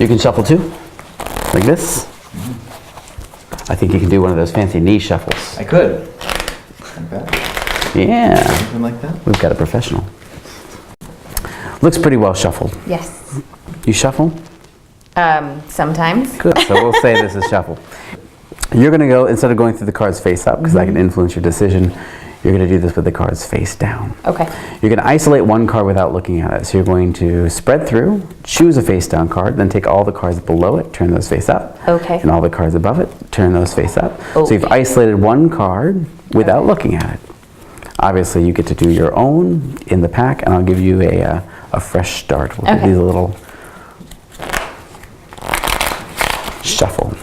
You can shuffle too, like this. I think you can do one of those fancy knee shuffles. I could. Like that. Yeah. Something like that. We've got a professional. Looks pretty well shuffled. Yes. You shuffle? Sometimes. Good. So we'll say this is shuffle. You're going to go, instead of going through the cards face up, because that can influence your decision, you're going to do this with the cards face down. Okay. You're going to isolate one card without looking at it. So you're going to spread through, choose a face down card, then take all the cards below it, turn those face up. Okay. And all the cards above it, turn those face up. Okay. So you've isolated one card without looking at it. Obviously, you get to do your own in the pack, and I'll give you a fresh start. We'll give these a little shuffle.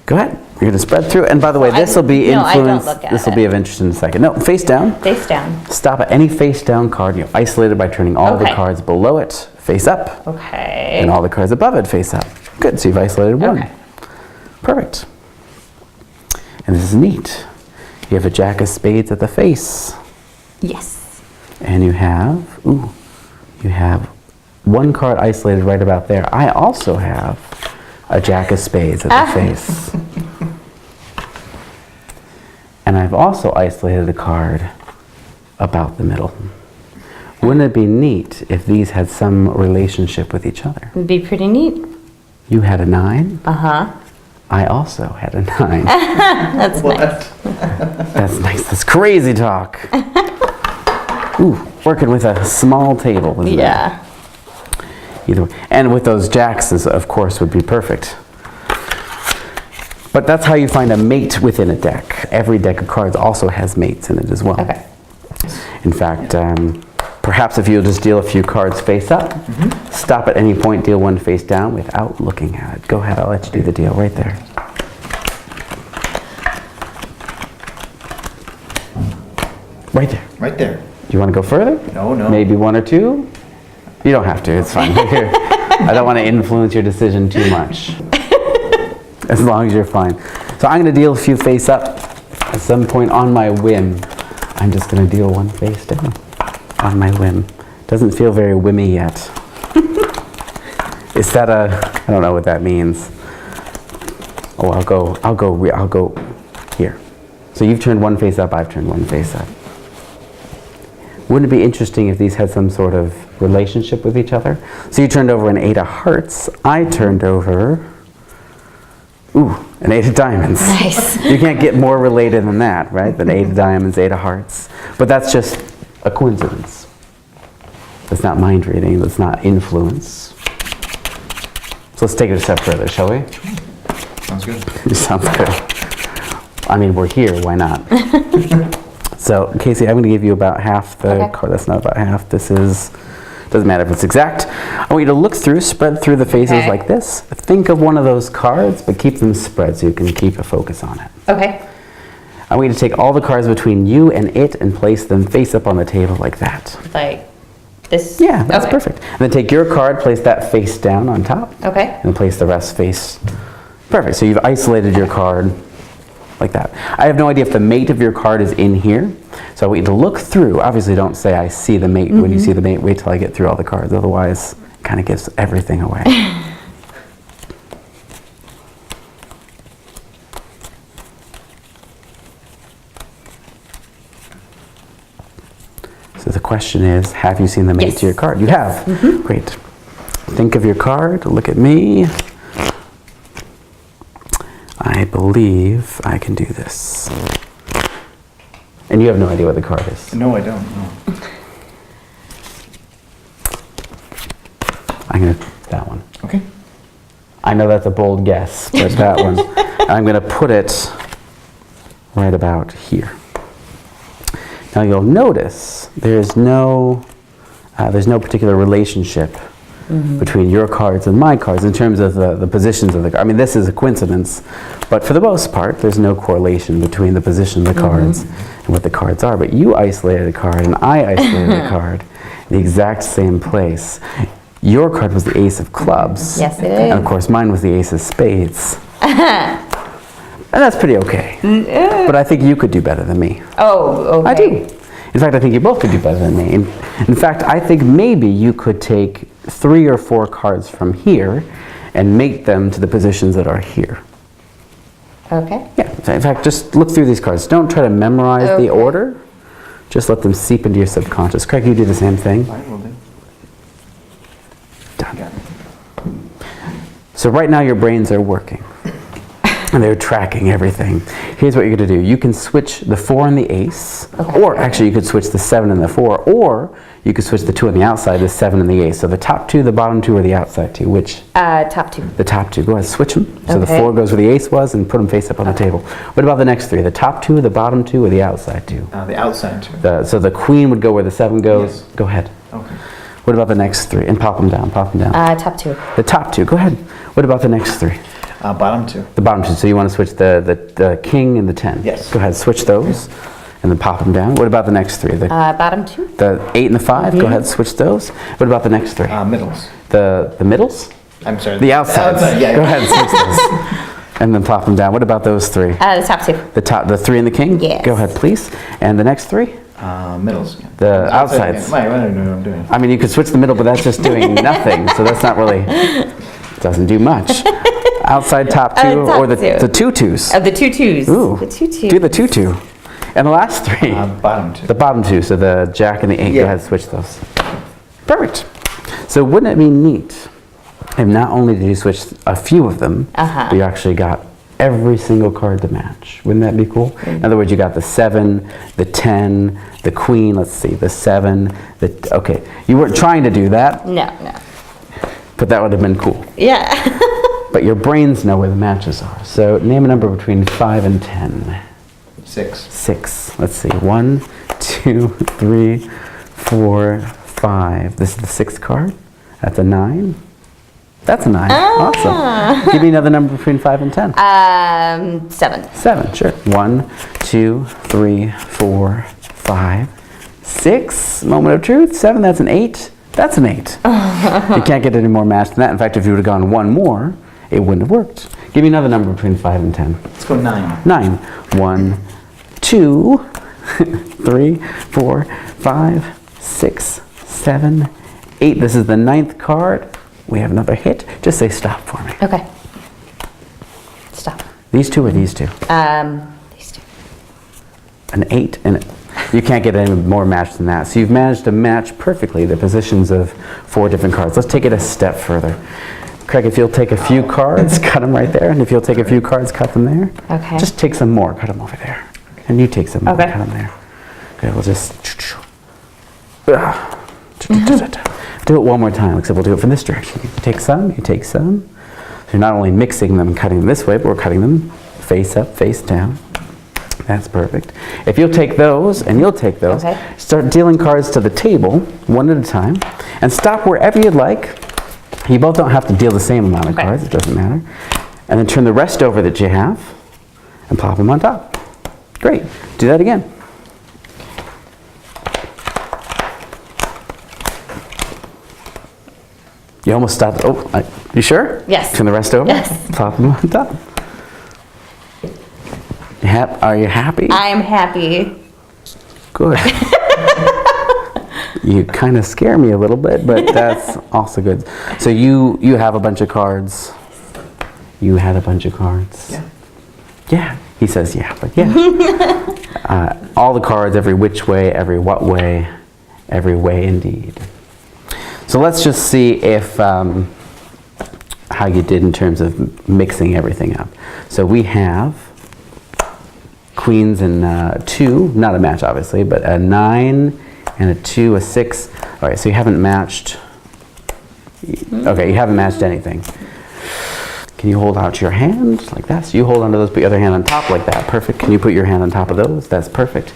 Go ahead. You're going to spread through, and by the way, this will be influence. This will be of interest in a second. No, face down. Face down. Stop at any face down card. You're isolated by turning all the cards below it face up. Okay. And all the cards above it face up. Good. So you've isolated one. Okay. Perfect. And this is neat. You have a jack of spades at the face. Yes. And you have one card isolated right about there. I also have a jack of spades at the face. And I've also isolated a card about the middle. Wouldn't it be neat if these had some relationship with each other? It'd be pretty neat. You had a 9. Uh-huh. I also had a 9. That's nice. That's nice. That's crazy talk. Ooh, working with a small table, isn't it? Either way. And with those jacks, of course, would be perfect. But that's how you find a mate within a deck. Every deck of cards also has mates in it as well. Okay. In fact, perhaps if you'll just deal a few cards face up, stop at any point, deal one face down without looking at it. Go ahead, I'll let you do the deal right there. Right there. Right there. Do you want to go further? No, no. Maybe one or two? You don't have to, it's fine. I don't want to influence your decision too much. As long as you're fine. So I'm going to deal a few face up. At some point on my whim, I'm just going to deal one face down. On my whim. Doesn't feel very whimmy yet. Is that I don't know what that means. Oh, I'll go here. So you've turned one face up, I've turned one face up. Wouldn't it be interesting if these had some sort of relationship with each other? So you turned over an 8 of hearts. I turned over, an 8 of diamonds. Nice. You can't get more related than that, right? Than 8 of diamonds, 8 of hearts. But that's just a coincidence. That's not mind reading. That's not influence. So let's take it a step further, shall we? Sounds good. Sounds good. I mean, we're here. Why not? So, Casey, I'm going to give you about half the card. That's not about half. This is, doesn't matter if it's exact. I want you to look through, spread through the faces like this. Think of one of those cards, but keep them spread so you can keep a focus on it. Okay. I want you to take all the cards between you and it and place them face up on the table like that. Like this? Yeah, that's perfect. And then take your card, place that face down on top. Okay. And place the rest face. Perfect. So you've isolated your card like that. I have no idea if the mate of your card is in here. So I want you to look through. Obviously don't say I see the mate when you see the mate. Wait till I get through all the cards. Otherwise, it kind of gives everything away. So the question is, have you seen the mate to your card? You have. Great. Think of your card. Look at me. I believe I can do this. And you have no idea what the card is. No, I don't. No. I'm going to, that one. Okay. I know that's a bold guess, but that one. I'm going to put it right about here. Now you'll notice there's no particular relationship between your cards and my cards in terms of the positions of the cards. I mean, this is a coincidence, but for the most part, there's no correlation between the position of the cards and what the cards are. But you isolated a card and I isolated a card in the exact same place. Your card was the ace of clubs. Yes, it is. And of course, mine was the ace of spades. And that's pretty okay. But I think you could do better than me. Oh, okay. I do. In fact, I think you both could do better than me. In fact, I think maybe you could take 3 or 4 cards from here and mate them to the positions that are here. Okay. Yeah, so in fact, just look through these cards. Don't try to memorize the Okay. order. Just let them seep into your subconscious. Craig, you do the same thing. I will do. Done. Got it. So right now your brains are working. And they're tracking everything. Here's what you're going to do. You can switch the 4 and the ace, Okay. or actually you could switch the 7 and the 4, or you could switch the 2 on the outside, the 7 and the ace. So the top 2, the bottom 2, or the outside 2, which? Top 2. The top 2. Go ahead, switch them. So the Okay. 4 goes where the ace was and put them face up on the table. What about the next 3? The top 2, the bottom 2, or the outside 2? The outside too. So the queen would go where the 7 goes. Yes. Go ahead. Okay. What about the next 3? And pop them down, pop them down. Top 2. The top 2, go ahead. What about the next 3? Bottom 2. The bottom 2, so you want to switch the king and the 10. Yes. Go ahead, switch those, and then pop them down. What about the next 3? Bottom 2. The 8 and the 5, go ahead, switch those. What about the next 3? Middles. The middles? I'm sorry. The outsides. Yeah. Go ahead, switch those. And then plop them down. What about those 3? The top 2. The 3 and the king? Yes. Go ahead, please. And the next 3? Middles again. The outsides. Wait, I don't know what I'm doing. I mean, you could switch the middle, but that's just doing nothing, so that's not really, doesn't do much. Outside top 2, top or the 2. 2 twos. The 2 2s. Ooh, The 2 2s. do the 2 2. And the last 3? Bottom 2. The bottom 2, so the jack and the 8, Yeah. go ahead, switch those. Perfect. So wouldn't it be neat if not only did you switch a few of them, but you actually got every single card to match? Wouldn't that be cool? In other words, you got the 7, the 10, the queen, let's see, the 7, okay. You weren't trying to do that, No. but that would have been cool. Yeah. But your brains know where the matches are. So name a number between 5 and 10. 6. 6. Let's see. 1, 2, 3, 4, 5. This is the 6th card. That's a 9. That's a 9. Awesome. Give me another number between 5 and 10. 7. 7, sure. 1, 2, 3, 4, 5, 6. Moment of truth. 7, that's an 8. That's an 8. You can't get any more match than that. In fact, if you would have gone 1 more, it wouldn't have worked. Give me another number between 5 and 10. Let's go 9. 9. 1, 2, 3, 4, 5, 6, 7, 8. This is the 9th card. We have another hit. Just say stop for me. Okay. Stop. These 2 or these 2? These 2. An 8 and you can't get any more match than that. So you've managed to match perfectly the positions of 4 different cards. Let's take it a step further. Craig, if you'll take a few cards, cut them right there. And if you'll take a few cards, cut them there. Okay. Just take some more, cut them over there. And you take some more, Okay. cut them there. Okay, we'll just do it one more time, except we'll do it from this direction. You take some, you take some. So you're not only mixing them and cutting them this way, but we're cutting them face up, face down. That's perfect. If you'll take those, and you'll take those, Okay. start dealing cards to the table, one at a time, and stop wherever you'd like. You both don't have to deal the same amount of Okay. cards, it doesn't matter. And then turn the rest over that you have, and plop them on top. Great. Do that again. You almost stopped. Oh, you sure? Yes. Turn the rest over? Yes. Plop them on top. Are you happy? I'm happy. Good. You kind of scare me a little bit, but that's also good. So you have a bunch of cards. You had a bunch of cards. Yeah. Yeah. He says yeah, but yeah. All the cards, every which way, every what way, every way indeed. So let's just see if how you did in terms of mixing everything up. So we have queens and 2, not a match obviously, but a 9 and a 2, a 6. All right, so you haven't matched. Okay, you haven't matched anything. Can you hold out your hand like that? So you hold onto those, put your other hand on top like that. Perfect. Can you put your hand on top of those? That's perfect.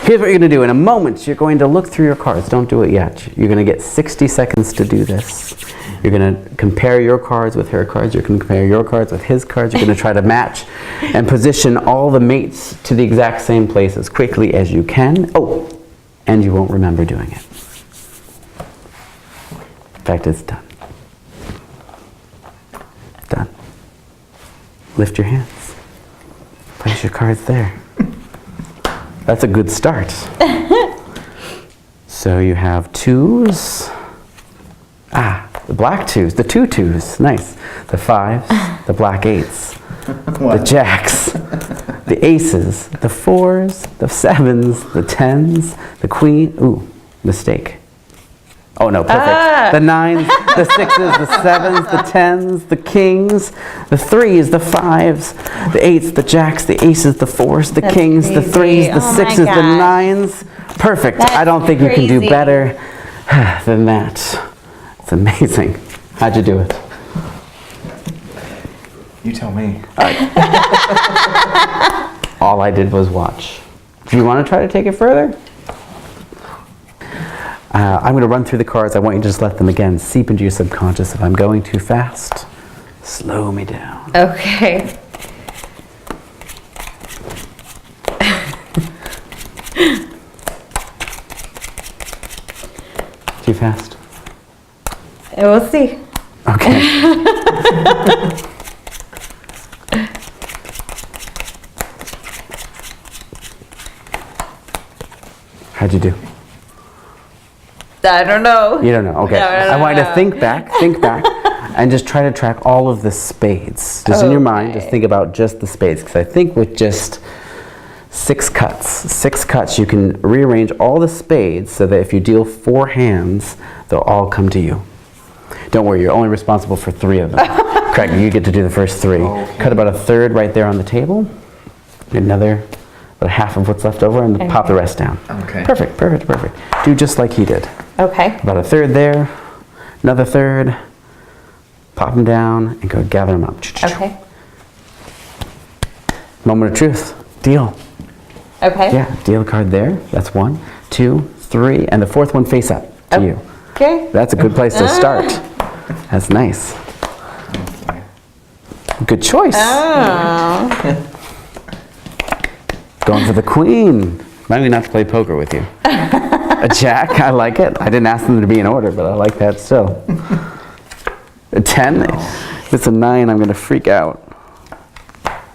Here's what you're going to do. In a moment, you're going to look through your cards. Don't do it yet. You're going to get 60 seconds to do this. You're going to compare your cards with her cards. You're going to compare your cards with his cards. You're going to try to match and position all the mates to the exact same place as quickly as you can. Oh, and you won't remember doing it. In fact, it's done. Done. Lift your hands. Place your cards there. That's a good start. So you have twos. Ah, the black twos, the two twos, nice. The fives, the black eights, the jacks, the aces, the fours, the sevens, the tens, the queen, ooh, mistake. Oh no, perfect. The nines, the sixes, the sevens, the tens, the kings, the threes, the fives, the eights, the jacks, the aces, the fours, the That's kings, the crazy. threes, the Oh my sixes, the gosh. nines. Perfect. I That's don't think you can do crazy. better than that. It's amazing. How'd you do it? You tell me. All I did was watch. Do you want to try to take it further? I'm going to run through the cards. I want you to just let them again seep into your subconscious. If I'm going too fast, slow me down. Okay. Too fast? We'll see. Okay. How'd you do? I don't know. You don't know. Okay. No, I want you to think back, and just try to track all of the spades. Just in your mind, just think about just the spades. Because I think with just six cuts, you can rearrange all the spades so that if you deal 4 hands, they'll all come to you. Don't worry, you're only responsible for 3 of them. Craig, you get to do the first 3. Okay. Cut about a third right there on the table. Another, about half of what's left over, and then pop the rest down. Okay. Perfect, perfect, perfect. Do just like he did. Okay. About a third there, another third, pop them down, and go gather them up. Okay. Moment of truth, deal. Okay. Yeah, deal card there. That's 1, 2, 3, and the 4th one face up to you. Okay. That's a good place to start. That's nice. Good choice. Oh. Going for the queen. Remind me not to play poker with you. A jack, I like it. I didn't ask them to be in order, but I like that still. A 10. If it's a 9, I'm going to freak out.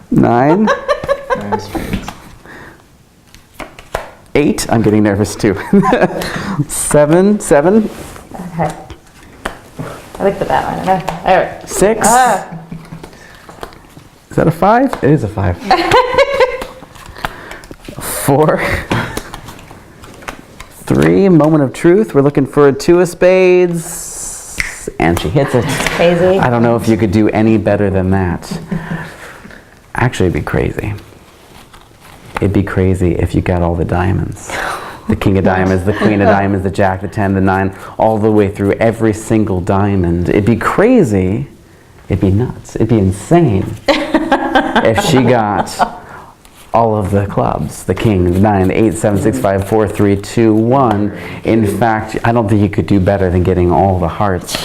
9. 9 spades. 8. I'm getting nervous too. 7. Okay. I looked at that one. All right. 6. Ah. Is that a 5? It is a 5. 4. 3. Moment of truth. We're looking for a 2 of spades. And she hits it. Crazy. I don't know if you could do any better than that. Actually, it'd be crazy. It'd be crazy if you got all the diamonds. The king of diamonds, the queen of diamonds, the jack, the 10, the 9, all the way through every single diamond. It'd be crazy. It'd be nuts. It'd be insane if she got all of the clubs, the king, the 9, the 8, 7, 6, 5, 4, 3, 2, 1. In fact, I don't think you could do better than getting all the hearts.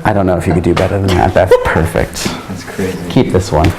I don't know if you could do better than that. That's perfect. That's crazy. Keep this one.